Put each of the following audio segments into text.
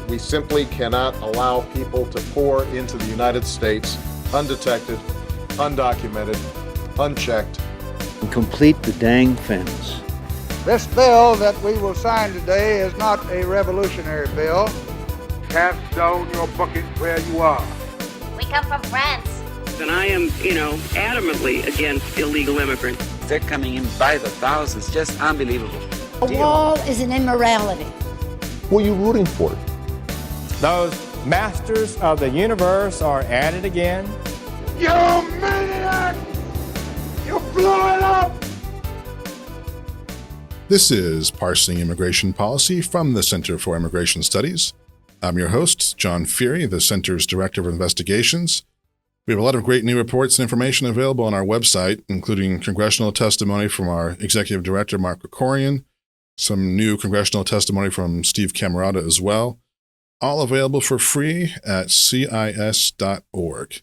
We simply cannot allow people to pour into the United States undetected, undocumented, unchecked. And complete the dang fence. This bill that we will sign today is not a revolutionary bill. Cast down your bucket where you are. We come from France. And I am, adamantly against illegal immigrants. They're coming in by the thousands, just unbelievable. A wall is an immorality. Who are you rooting for? Those masters of the universe are at it again. You maniac! You blew it up! This is Parsing Immigration Policy from the Center for Immigration Studies. I'm your host, Jon Feere, the Center's Director of Investigations. We have a lot of great new reports and information available on our website, including congressional testimony from our Executive Director, Mark Krikorian, some new congressional testimony from Steve Camarota as well, all available for free at cis.org.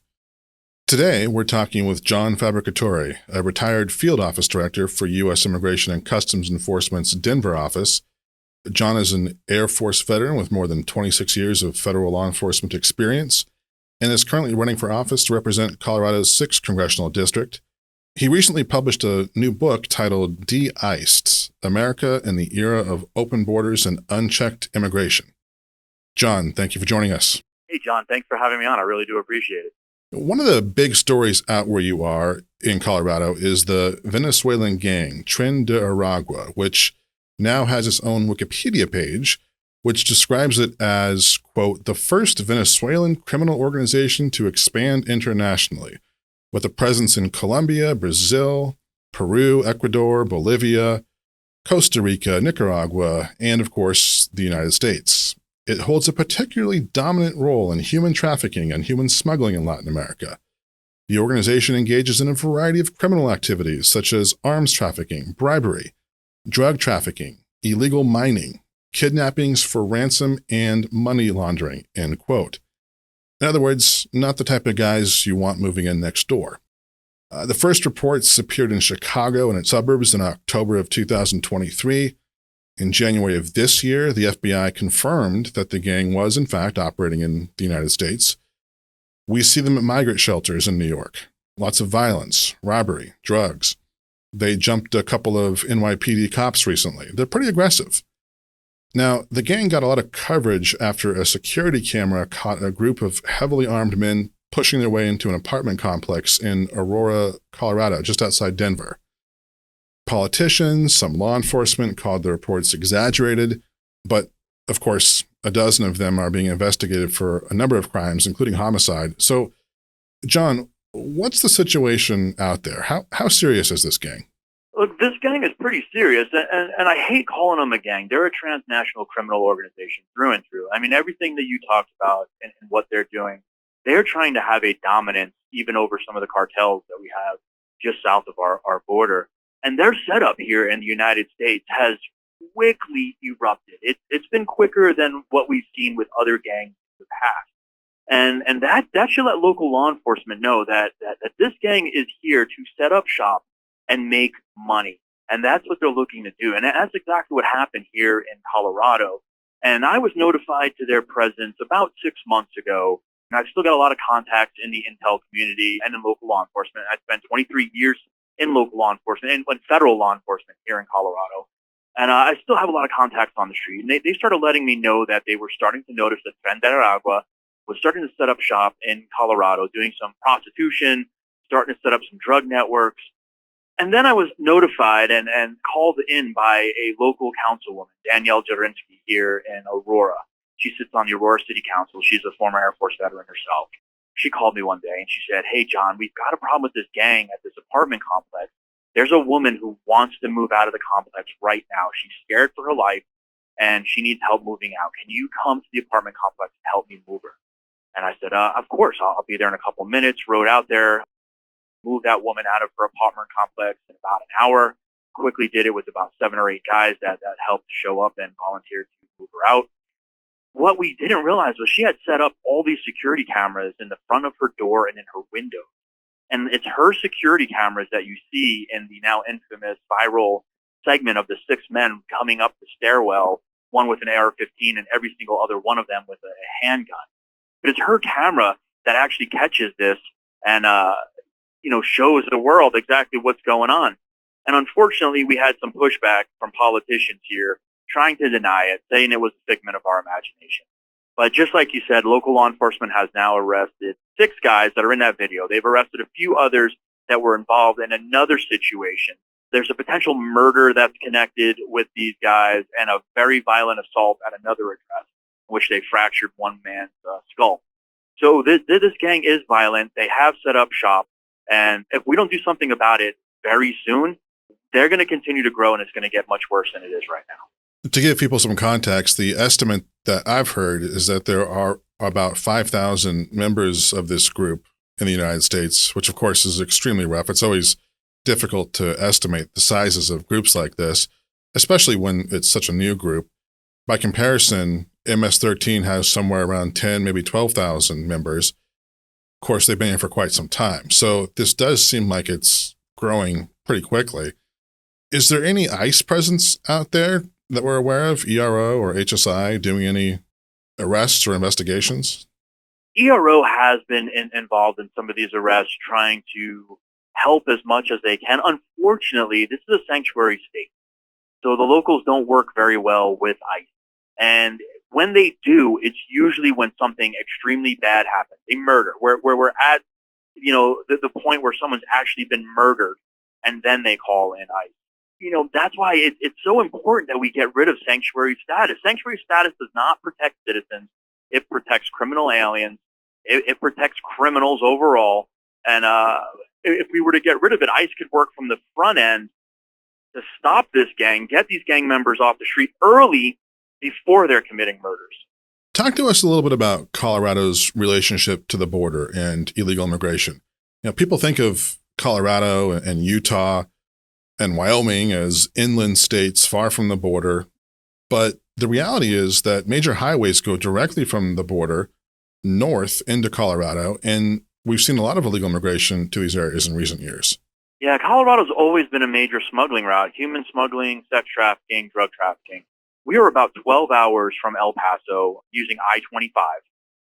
Today, we're talking with Jon Fabbricatore, a retired field office director for U.S. Immigration and Customs Enforcement's Denver office. Jon is an Air Force veteran with more than 26 years of federal law enforcement experience and is currently running for office to represent Colorado's 6th congressional district. He recently published a new book titled De-Iced: America in the Era of Open Borders and Unchecked Immigration. Jon, thank you for joining us. Hey, Jon, thanks for having me on. I really do appreciate it. One of the big stories out where you are in Colorado is the Venezuelan gang, Trend de Aragua, which now has its own Wikipedia page, which describes it as, quote, the first Venezuelan criminal organization to expand internationally, with a presence in Colombia, Brazil, Peru, Ecuador, Bolivia, Costa Rica, Nicaragua, and, of course, the United States. It holds a particularly dominant role in human trafficking and human smuggling in Latin America. The organization engages in a variety of criminal activities such as arms trafficking, bribery, drug trafficking, illegal mining, kidnappings for ransom, and money laundering, end quote. In other words, not the type of guys you want moving in next door. The first reports appeared in Chicago and its suburbs in October of 2023. In January of this year, the FBI confirmed that the gang was, in fact, operating in the United States. We see them at migrant shelters in New York. Lots of violence, robbery, drugs. They jumped a couple of NYPD cops recently. They're pretty aggressive. Now, the gang got a lot of coverage after a security camera caught a group of heavily armed men pushing their way into an apartment complex in Aurora, Colorado, just outside Denver. Politicians, some law enforcement called the reports exaggerated, but of course, a dozen of them are being investigated for a number of crimes, including homicide. So, Jon, what's the situation out there? How serious is this gang? Look, this gang is pretty serious, and I hate calling them a gang. They're a transnational criminal organization through and through. I mean, everything that you talked about and what they're doing, they're trying to have a dominance even over some of the cartels that we have just south of our border. And their setup here in the United States has quickly erupted. It's been quicker than what we've seen with other gangs in the past. And that should let local law enforcement know that this gang is here to set up shop and make money. And that's what they're looking to do. And that's exactly what happened here in Colorado. And I was notified to their presence about 6 months ago. And I've still got a lot of contacts in the intel community and in local law enforcement. I spent 23 years in local law enforcement and federal law enforcement here in Colorado. And I still have a lot of contacts on the street. And they started letting me know that they were starting to notice that Trend de Aragua was starting to set up shop in Colorado, doing some prostitution, starting to set up some drug networks. And then I was notified and called in by a local councilwoman, Danielle Jarinsky, here in Aurora. She sits on the Aurora City Council. She's a former Air Force veteran herself. She called me one day and she said, hey, Jon, we've got a problem with this gang at this apartment complex. There's a woman who wants to move out of the complex right now. She's scared for her life and she needs help moving out. Can you come to the apartment complex and help me move her? And I said, of course, I'll be there in a couple of minutes. Rode out there, moved that woman out of her apartment complex in about an hour. Quickly did it with about 7 or 8 guys that helped show up and volunteered to move her out. What we didn't realize was she had set up all these security cameras in the front of her door and in her window. And it's her security cameras that you see in the now infamous viral segment of the 6 men coming up the stairwell one with an AR-15 and every single other one of them with a handgun. But it's her camera that actually catches this and, shows the world exactly what's going on. And unfortunately, we had some pushback from politicians here trying to deny it, saying it was a figment of our imagination. But just like you said, local law enforcement has now arrested 6 guys that are in that video. They've arrested a few others that were involved in another situation. There's a potential murder that's connected with these guys and a very violent assault at another address in which they fractured one man's skull. So this gang is violent. They have set up shop. And if we don't do something about it very soon, they're going to continue to grow and it's going to get much worse than it is right now. To give people some context, the estimate that I've heard is that there are about 5,000 members of this group in the United States, which of course is extremely rough. It's always difficult to estimate the sizes of groups like this, especially when it's such a new group. By comparison, MS-13 has somewhere around 10, maybe 12,000 members. Of course, they've been here for quite some time. So this does seem like it's growing pretty quickly. Is there any ICE presence out there that we're aware of, ERO or HSI, doing any arrests or investigations? ERO has been involved in some of these arrests, trying to help as much as they can. Unfortunately, this is a sanctuary state, so the locals don't work very well with ICE. And when they do, it's usually when something extremely bad happens, a murder, where we're at, the point where someone's actually been murdered, and then they call in ICE. That's why it's so important that we get rid of sanctuary status. Sanctuary status does not protect citizens. It protects criminal aliens. It protects criminals overall. And if we were to get rid of it, ICE could work from the front end to stop this gang, get these gang members off the street early before they're committing murders. Talk to us a little bit about Colorado's relationship to the border and illegal immigration. People think of Colorado and Utah and Wyoming as inland states far from the border, but the reality is that major highways go directly from the border north into Colorado, and we've seen a lot of illegal immigration to these areas in recent years. Yeah, Colorado's always been a major smuggling route, human smuggling, sex trafficking, drug trafficking. We are about 12 hours from El Paso using I-25.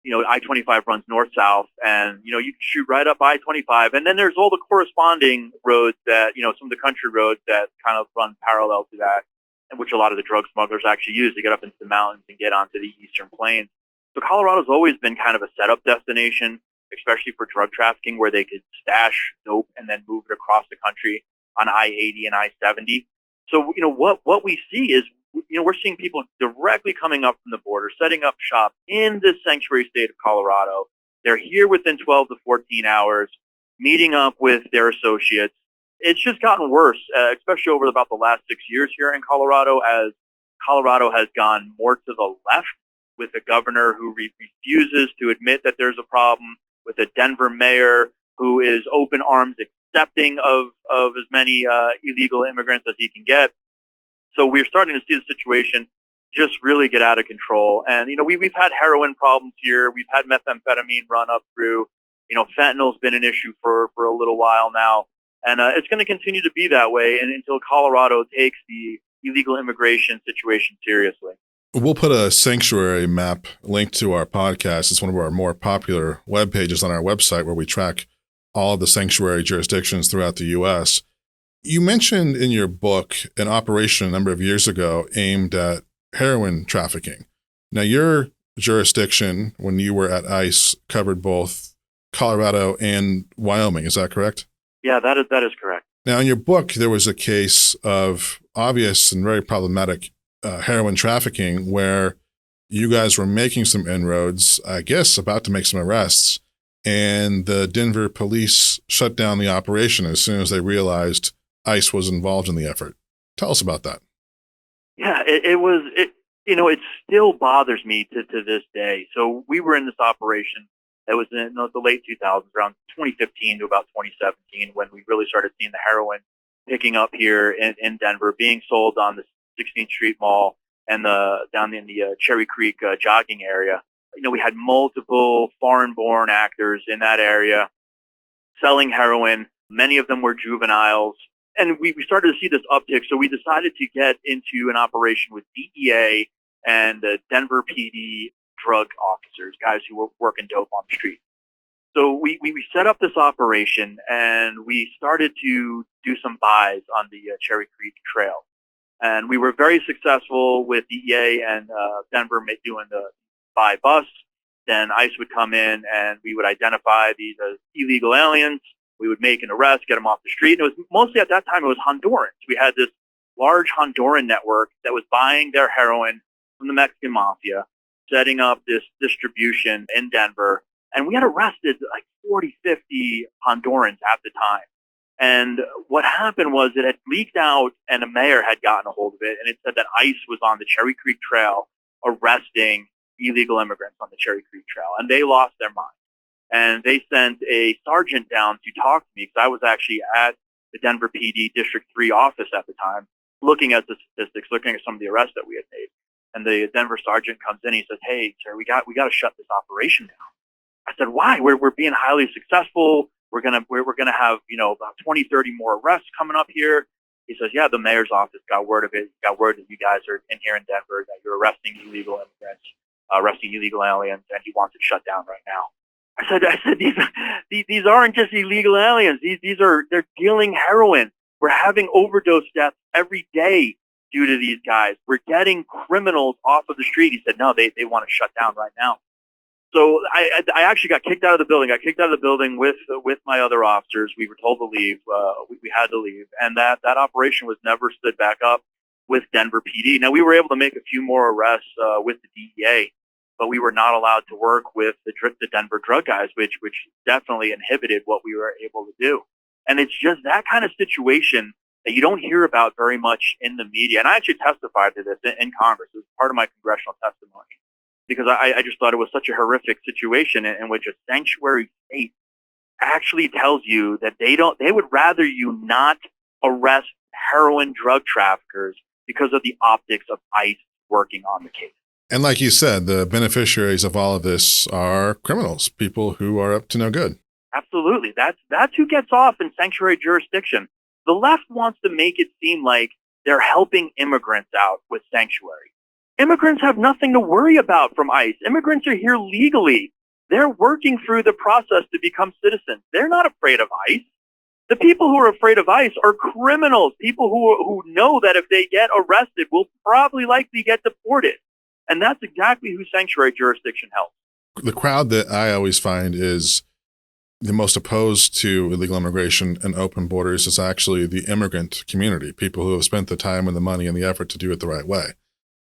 I-25 runs north-south, and, you can shoot right up I-25. And then there's all the corresponding roads that, some of the country roads that kind of run parallel to that, and which a lot of the drug smugglers actually use to get up into the mountains and get onto the eastern plains. So Colorado's always been kind of a setup destination, especially for drug trafficking, where they could stash dope and then move it across the country on I-80 and I-70. So, what we see is, we're seeing people directly coming up from the border, setting up shop in this sanctuary state of Colorado. They're here within 12 to 14 hours, meeting up with their associates. It's just gotten worse, especially over about the last 6 years here in Colorado, as Colorado has gone more to the left, with a governor who refuses to admit that there's a problem, with a Denver mayor who is open arms accepting of as many illegal immigrants as he can get. So we're starting to see the situation just really get out of control. And, we've had heroin problems here. We've had methamphetamine run up through. Fentanyl's been an issue for a little while now. And it's going to continue to be that way until Colorado takes the illegal immigration situation seriously. We'll put a sanctuary map linked to our podcast. It's one of our more popular web pages on our website, where we track all of the sanctuary jurisdictions throughout the U.S. You mentioned in your book an operation a number of years ago aimed at heroin trafficking. Now, your jurisdiction, when you were at ICE, covered both Colorado and Wyoming. Is that correct? Yeah, that is correct. Now, in your book, there was a case of obvious and very problematic heroin trafficking where you guys were making some inroads, I guess about to make some arrests, and the Denver police shut down the operation as soon as they realized ICE was involved in the effort. Tell us about that. Yeah, it still bothers me to this day. So we were in this operation that was in the late 2000s, around 2015 to about 2017, when we really started seeing the heroin picking up here in Denver, being sold on the 16th Street Mall and down in the Cherry Creek jogging area. We had multiple foreign-born actors in that area selling heroin. Many of them were juveniles. And we started to see this uptick, so we decided to get into an operation with DEA and the Denver PD drug officers, guys who were working dope on the street. So we set up this operation, and we started to do some buys on the Cherry Creek Trail. And we were very successful with DEA and Denver doing the buy bus. Then ICE would come in, and we would identify these as illegal aliens. We would make an arrest, get them off the street. And it was mostly, at that time, it was Hondurans. We had this large Honduran network that was buying their heroin from the Mexican mafia, setting up this distribution in Denver. And we had arrested like 40, 50 Hondurans at the time. And what happened was it had leaked out, and a mayor had gotten a hold of it, and it said that ICE was on the Cherry Creek Trail arresting illegal immigrants on the Cherry Creek Trail. And they lost their mind. And they sent a sergeant down to talk to me, because I was actually at the Denver PD District 3 office at the time, looking at the statistics, looking at some of the arrests that we had made. And the Denver sergeant comes in, he says, "Hey, sir, we got to shut this operation down." I said, "Why? We're being highly successful. We're gonna have, about 20, 30 more arrests coming up here." He says, "Yeah, the mayor's office got word of it. Got word that you guys are in here in Denver, that you're arresting illegal immigrants, arresting illegal aliens, and he wants it shut down right now." I said, these aren't just illegal aliens. They're dealing heroin. We're having overdose deaths every day due to these guys. We're getting criminals off of the street. He said, "No, they want to shut down right now." So I actually got kicked out of the building. With my other officers. We were told to leave. We had to leave. And that operation was never stood back up with Denver PD. Now, we were able to make a few more arrests with the DEA, but we were not allowed to work with the Denver drug guys, which definitely inhibited what we were able to do. And it's just that kind of situation that you don't hear about very much in the media. And I actually testified to this in Congress. It was part of my congressional testimony, because I just thought it was such a horrific situation in which a sanctuary state actually tells you that they would rather you not arrest heroin drug traffickers because of the optics of ICE working on the case. And like you said, the beneficiaries of all of this are criminals, people who are up to no good. Absolutely. That's who gets off in sanctuary jurisdiction. The left wants to make it seem like they're helping immigrants out with sanctuary. Immigrants have nothing to worry about from ICE. Immigrants are here legally. They're working through the process to become citizens. They're not afraid of ICE. The people who are afraid of ICE are criminals, people who know that if they get arrested, will probably likely get deported. And that's exactly who sanctuary jurisdiction helps. The crowd that I always find is the most opposed to illegal immigration and open borders is actually the immigrant community, people who have spent the time and the money and the effort to do it the right way.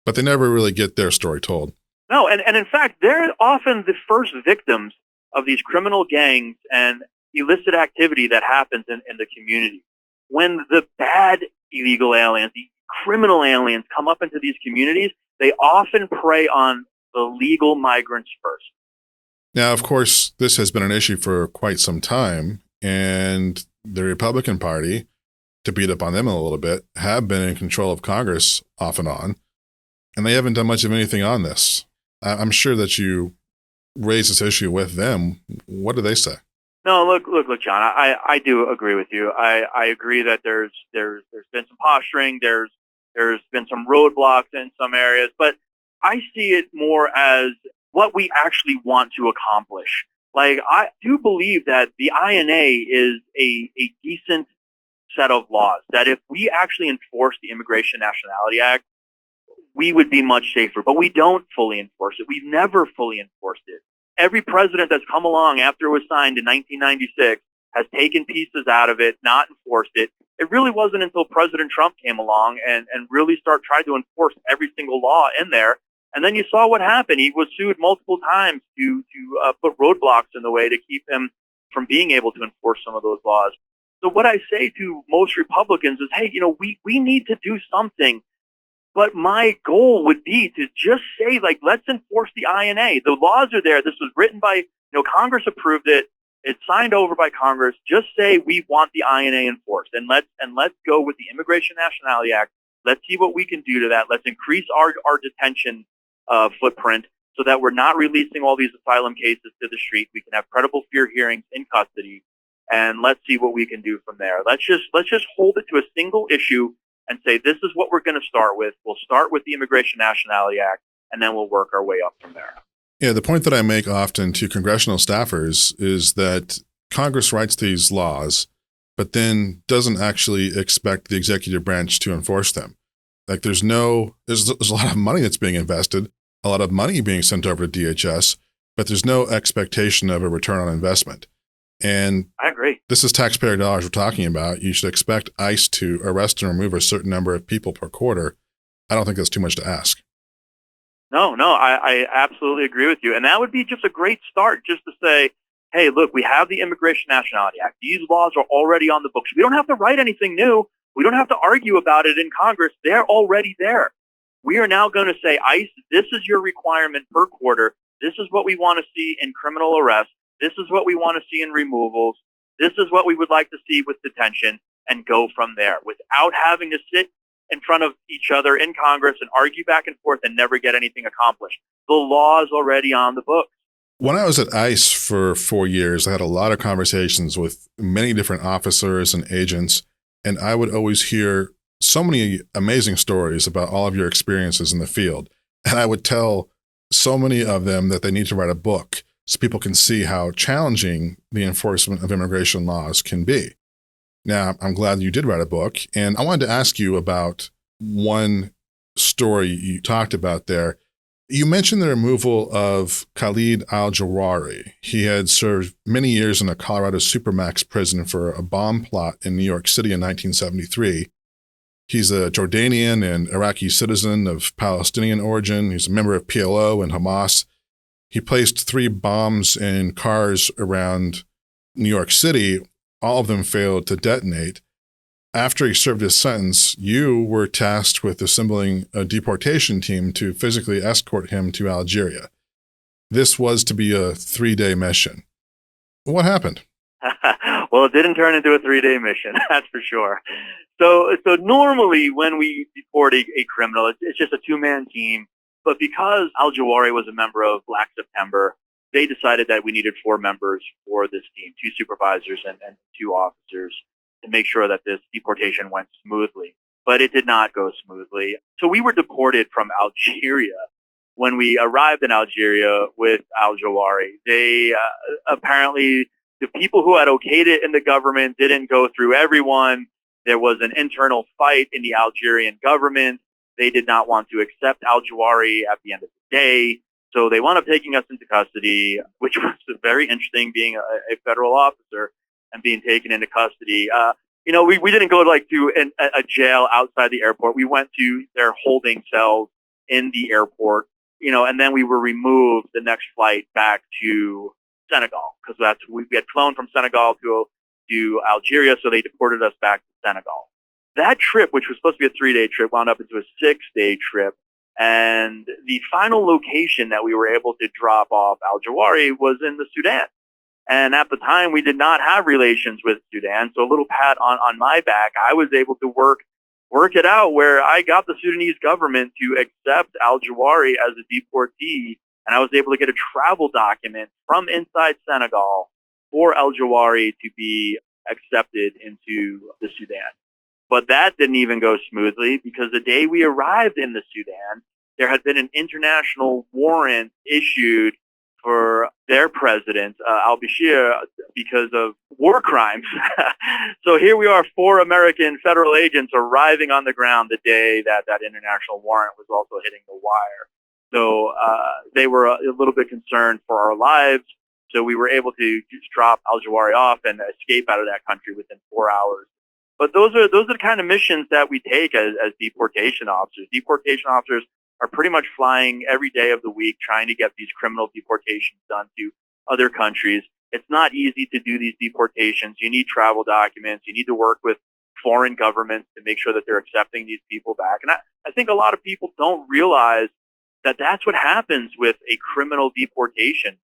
But they never really get their story told. No, and in fact, they're often the first victims of these criminal gangs and illicit activity that happens in the community. When the bad illegal aliens, the criminal aliens come up into these communities, they often prey on the legal migrants first. Now, of course, this has been an issue for quite some time, and the Republican Party, to beat up on them a little bit, have been in control of Congress off and on, and they haven't done much of anything on this. I'm sure that you raised this issue with them. What do they say? No, look, John. I do agree with you. I agree that there's been some posturing. There's been some roadblocks in some areas, but I see it more as what we actually want to accomplish. Like, I do believe that the INA is a decent set of laws, that if we actually enforce the Immigration Nationality Act, we would be much safer, but we don't fully enforce it. We've never fully enforced it. Every president that's come along after it was signed in 1996 has taken pieces out of it, not enforced it. It really wasn't until President Trump came along and really tried to enforce every single law in there. And then you saw what happened. He was sued multiple times to put roadblocks in the way to keep him from being able to enforce some of those laws. So what I say to most Republicans is, hey, we need to do something. But my goal would be to just say, like, let's enforce the INA. The laws are there. This was written by, Congress approved it. It's signed over by Congress. Just say we want the INA enforced, and let's go with the Immigration Nationality Act. Let's see what we can do to that. Let's increase our detention footprint so that we're not releasing all these asylum cases to the street. We can have credible fear hearings in custody, and let's see what we can do from there. Let's just hold it to a single issue and say, this is what we're going to start with. We'll start with the Immigration Nationality Act, and then we'll work our way up from there. Yeah, the point that I make often to congressional staffers is that Congress writes these laws, but then doesn't actually expect the executive branch to enforce them. Like there's a lot of money that's being invested, a lot of money being sent over to DHS, but there's no expectation of a return on investment. And I agree. This is taxpayer dollars we're talking about. You should expect ICE to arrest and remove a certain number of people per quarter. I don't think that's too much to ask. No, I absolutely agree with you. And that would be just a great start, just to say, hey, look, we have the Immigration Nationality Act. These laws are already on the books. We don't have to write anything new. We don't have to argue about it in Congress. They're already there. We are now going to say, ICE, this is your requirement per quarter. This is what we want to see in criminal arrests. This is what we want to see in removals. This is what we would like to see with detention, and go from there without having to sit in front of each other in Congress and argue back and forth and never get anything accomplished. The law is already on the books. When I was at ICE for 4 years, I had a lot of conversations with many different officers and agents, and I would always hear so many amazing stories about all of your experiences in the field. And I would tell so many of them that they need to write a book so people can see how challenging the enforcement of immigration laws can be. Now, I'm glad that you did write a book, and I wanted to ask you about one story you talked about there. You mentioned the removal of Khalid al-Jawari. He had served many years in a Colorado Supermax prison for a bomb plot in New York City in 1973. He's a Jordanian and Iraqi citizen of Palestinian origin. He's a member of PLO and Hamas. He placed 3 bombs in cars around New York City. All of them failed to detonate. After he served his sentence, you were tasked with assembling a deportation team to physically escort him to Algeria. This was to be a 3-day mission. What happened? Well, it didn't turn into a 3-day mission, that's for sure. So normally when we deport a criminal, it's just a 2-man team. But because al-Jawari was a member of Black September, they decided that we needed 4 members for this team, 2 supervisors and 2 officers, to make sure that this deportation went smoothly. But it did not go smoothly. So we were deported from Algeria. When we arrived in Algeria with al-Jawari, they apparently, the people who had okayed it in the government didn't go through everyone. There was an internal fight in the Algerian government. They did not want to accept al-Jawari at the end of the day. So they wound up taking us into custody, which was very interesting, being a federal officer and being taken into custody. We didn't go to a jail outside the airport. We went to their holding cells in the airport, and then we were removed the next flight back to Senegal, because we had flown from Senegal to Algeria, so they deported us back to Senegal. That trip, which was supposed to be a 3-day trip, wound up into a 6-day trip. And the final location that we were able to drop off al-Jawari was in the Sudan. And at the time, we did not have relations with Sudan. So a little pat on my back, I was able to work it out where I got the Sudanese government to accept al-Jawari as a deportee. And I was able to get a travel document from inside Senegal for al-Jawari to be accepted into the Sudan. But that didn't even go smoothly, because the day we arrived in the Sudan, there had been an international warrant issued for their president, al-Bashir, because of war crimes. So here we are, 4 American federal agents arriving on the ground the day that international warrant was also hitting the wire. So they were a little bit concerned for our lives. So we were able to just drop al-Jawari off and escape out of that country within 4 hours. But those are the kind of missions that we take as deportation officers. Deportation officers are pretty much flying every day of the week trying to get these criminal deportations done to other countries. It's not easy to do these deportations. You need travel documents. You need to work with foreign governments to make sure that they're accepting these people back. And I think a lot of people don't realize that that's what happens with a criminal deportation.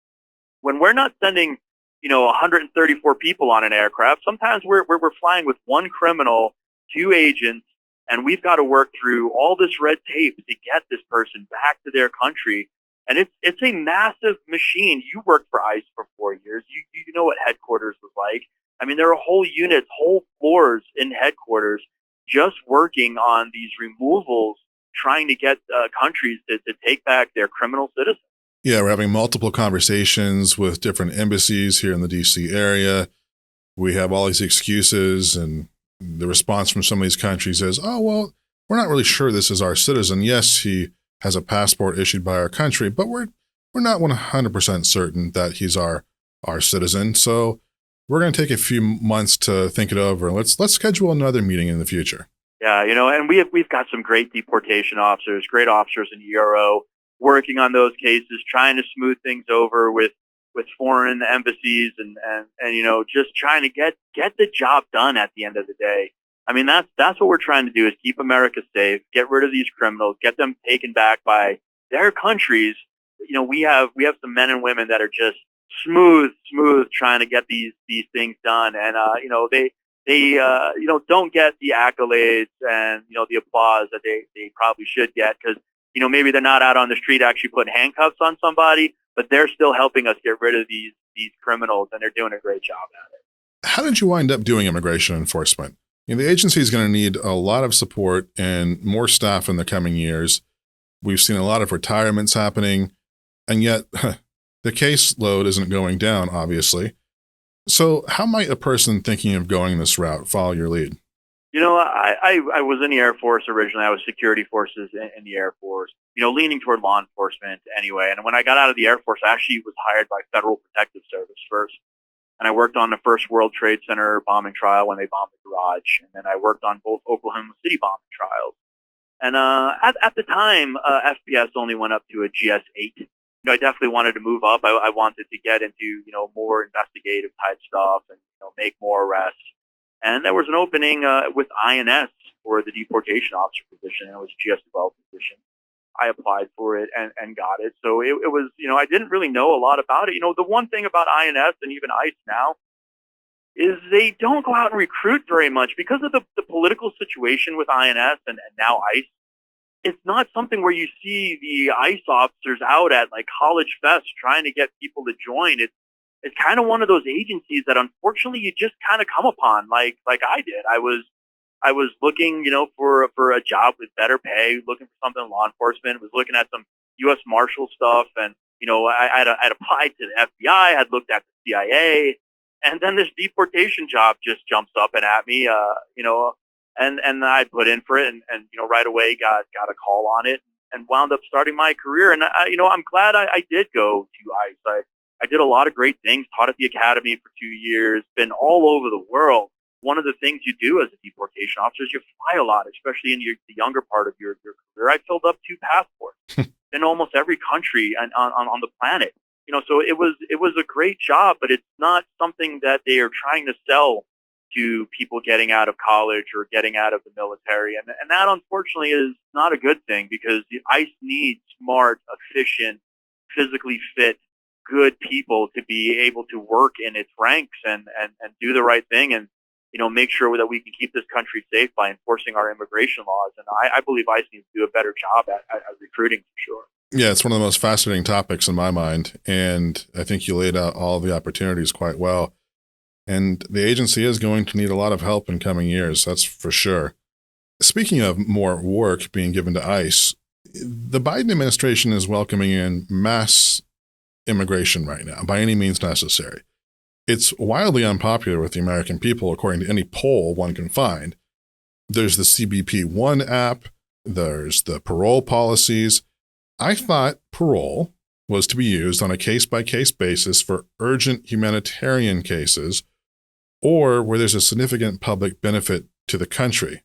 When we're not sending 134 people on an aircraft, sometimes we're flying with 1 criminal, 2 agents, and we've got to work through all this red tape to get this person back to their country. And it's a massive machine. You worked for ICE for 4 years. You know what headquarters was like. I mean, there are whole units, whole floors in headquarters just working on these removals, trying to get countries to take back their criminal citizens. Yeah, we're having multiple conversations with different embassies here in the DC area. We have all these excuses, and the response from some of these countries is, oh, well, we're not really sure this is our citizen. Yes, he has a passport issued by our country, but we're not 100% certain that he's our citizen. So we're going to take a few months to think it over. Let's schedule another meeting in the future. Yeah, and we've got some great deportation officers, great officers in Euro working on those cases, trying to smooth things over with foreign embassies and just trying to get the job done at the end of the day. I mean, that's what we're trying to do, is keep America safe, get rid of these criminals, get them taken back by their countries. We have some men and women that are just smooth trying to get these things done, and they don't get the accolades and the applause that they probably should get, because maybe they're not out on the street actually putting handcuffs on somebody, but they're still helping us get rid of these criminals, and they're doing a great job at it. How did you wind up doing immigration enforcement? The agency is going to need a lot of support and more staff in the coming years. We've seen a lot of retirements happening, and yet the caseload isn't going down, obviously. So how might a person thinking of going this route follow your lead? I was in the Air Force originally. I was security forces in the Air Force, leaning toward law enforcement anyway. And when I got out of the Air Force, I actually was hired by Federal Protective Service first. And I worked on the first World Trade Center bombing trial when they bombed the garage. And then I worked on both Oklahoma City bombing trials. And at the time, FPS only went up to a GS-8. I definitely wanted to move up. I wanted to get into, more investigative type stuff and, make more arrests. And there was an opening with INS for the deportation officer position, and it was a GS-12 position. I applied for it and got it. So it was, I didn't really know a lot about it. The one thing about INS and even ICE now is they don't go out and recruit very much because of the political situation with INS and now ICE. It's not something where you see the ICE officers out at like college fests trying to get people to join. It's kind of one of those agencies that unfortunately you just kind of come upon like I did. I was looking, for a job with better pay, looking for something in law enforcement, was looking at some U.S. Marshal stuff, and I'd applied to the FBI, I'd looked at the CIA, and then this deportation job just jumps up and at me, and I put in for it, and right away got a call on it, and wound up starting my career. And I'm glad I did go to ICE. I did a lot of great things, taught at the academy for 2 years, been all over the world. One of the things you do as a deportation officer is you fly a lot, especially in the younger part of your career. I filled up 2 passports in almost every country on the planet. So it was a great job, but it's not something that they are trying to sell to people getting out of college or getting out of the military. And that, unfortunately, is not a good thing, because the ICE needs smart, efficient, physically fit, good people to be able to work in its ranks and do the right thing and make sure that we can keep this country safe by enforcing our immigration laws. And I believe ICE needs to do a better job at recruiting, for sure. Yeah, it's one of the most fascinating topics in my mind, and I think you laid out all the opportunities quite well. And the agency is going to need a lot of help in coming years, that's for sure. Speaking of more work being given to ICE, the Biden administration is welcoming in mass immigration right now, by any means necessary. It's wildly unpopular with the American people, according to any poll one can find. There's the CBP-1 app. There's the parole policies. I thought parole was to be used on a case-by-case basis for urgent humanitarian cases or where there's a significant public benefit to the country.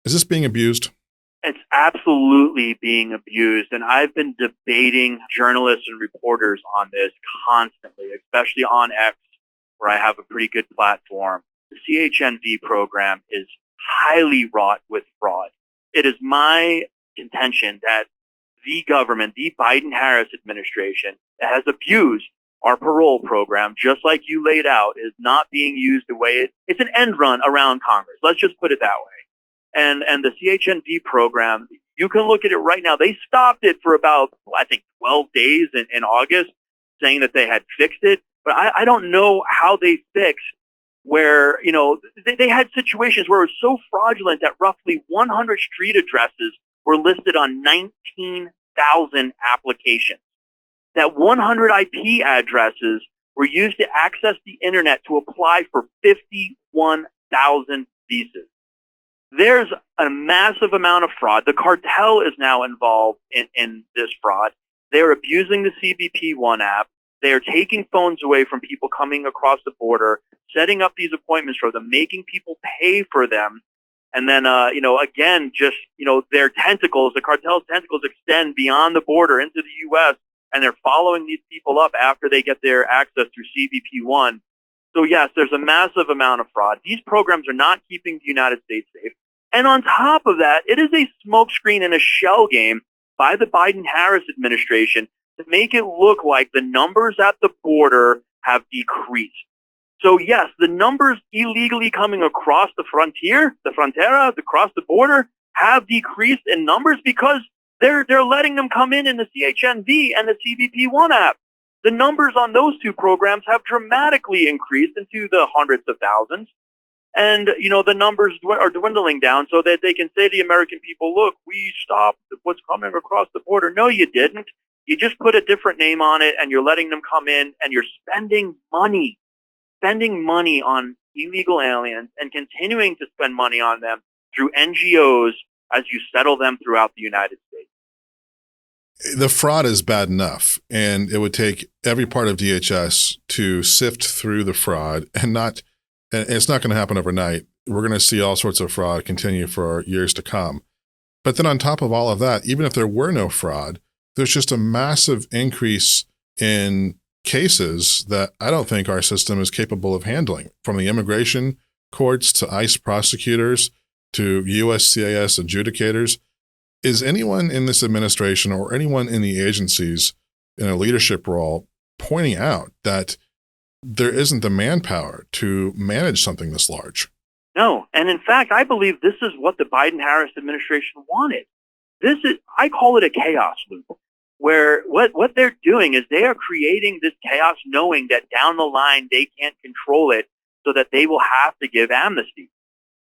Is this being abused? It's absolutely being abused, and I've been debating journalists and reporters on this constantly, especially on X, where I have a pretty good platform. The CHNV program is highly wrought with fraud. It is my contention that the government, the Biden-Harris administration, that has abused our parole program, just like you laid out, is not being used the way it's an end run around Congress. Let's just put it that way. And the CHNV program, you can look at it right now. They stopped it for about, I think, 12 days in August, saying that they had fixed it. But I don't know how they fixed where, they had situations where it was so fraudulent that roughly 100 street addresses were listed on 19,000 applications. That 100 IP addresses were used to access the internet to apply for 51,000 visas. There's a massive amount of fraud. The cartel is now involved in this fraud. They're abusing the CBP-1 app. They're taking phones away from people coming across the border, setting up these appointments for them, making people pay for them. And then, again, just, their tentacles, the cartel's tentacles extend beyond the border into the U.S., and they're following these people up after they get their access through CBP-1. So, yes, there's a massive amount of fraud. These programs are not keeping the United States safe. And on top of that, it is a smokescreen and a shell game by the Biden-Harris administration to make it look like the numbers at the border have decreased. So, yes, the numbers illegally coming across the frontiera, across the border, have decreased in numbers because they're letting them come in the CHNV and the CBP-1 app. The numbers on those two programs have dramatically increased into the hundreds of thousands. And, the numbers are dwindling down so that they can say to the American people, look, we stopped what's coming across the border. No, you didn't. You just put a different name on it, and you're letting them come in, and you're spending money on illegal aliens and continuing to spend money on them through NGOs as you settle them throughout the United States. The fraud is bad enough, and it would take every part of DHS to sift through the fraud, and it's not going to happen overnight. We're going to see all sorts of fraud continue for years to come. But then on top of all of that, even if there were no fraud, there's just a massive increase in cases that I don't think our system is capable of handling, from the immigration courts to ICE prosecutors to USCIS adjudicators. Is anyone in this administration or anyone in the agencies in a leadership role pointing out that there isn't the manpower to manage something this large? No. And in fact, I believe this is what the Biden-Harris administration wanted. I call it a chaos loop, where what they're doing is they are creating this chaos knowing that down the line they can't control it, so that they will have to give amnesty.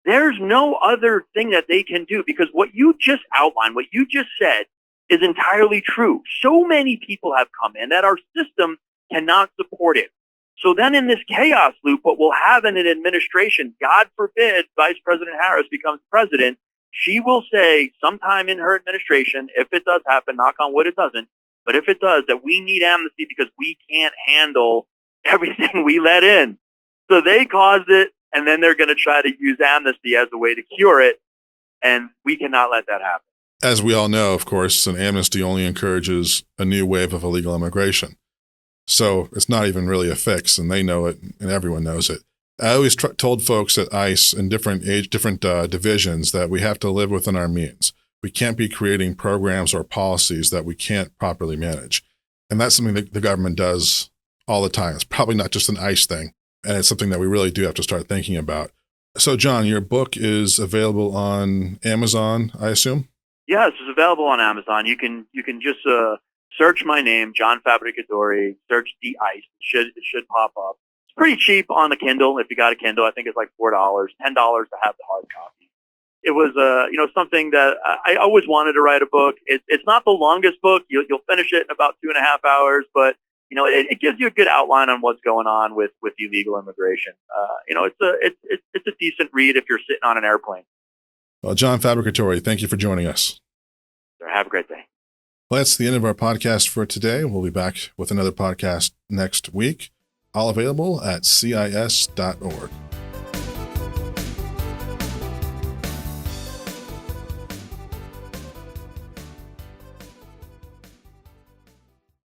There's no other thing that they can do, because what you just outlined, what you just said, is entirely true. So many people have come in that our system cannot support it. So then in this chaos loop, what we'll have in an administration, God forbid Vice President Harris becomes president, she will say sometime in her administration, if it does happen, knock on wood it doesn't, but if it does, that we need amnesty because we can't handle everything we let in. So they caused it, and then they're going to try to use amnesty as a way to cure it, and we cannot let that happen. As we all know, of course, an amnesty only encourages a new wave of illegal immigration. So it's not even really a fix, and they know it, and everyone knows it. I always told folks at ICE in different divisions that we have to live within our means. We can't be creating programs or policies that we can't properly manage. And that's something that the government does all the time. It's probably not just an ICE thing, and it's something that we really do have to start thinking about. So, Jon, your book is available on Amazon, I assume? Yes, it's available on Amazon. You can just search my name, Jon Fabbricatore, search The ICE. It should pop up. It's pretty cheap on the Kindle. If you got a Kindle, I think it's like $4, $10 to have the hard copy. It was something that I always wanted to write a book. It's not the longest book. You'll finish it in about 2.5 hours, but it gives you a good outline on what's going on with illegal immigration. It's a decent read if you're sitting on an airplane. Well, Jon Fabbricatore, thank you for joining us. Sure, have a great day. Well, that's the end of our podcast for today. We'll be back with another podcast next week, all available at CIS.org.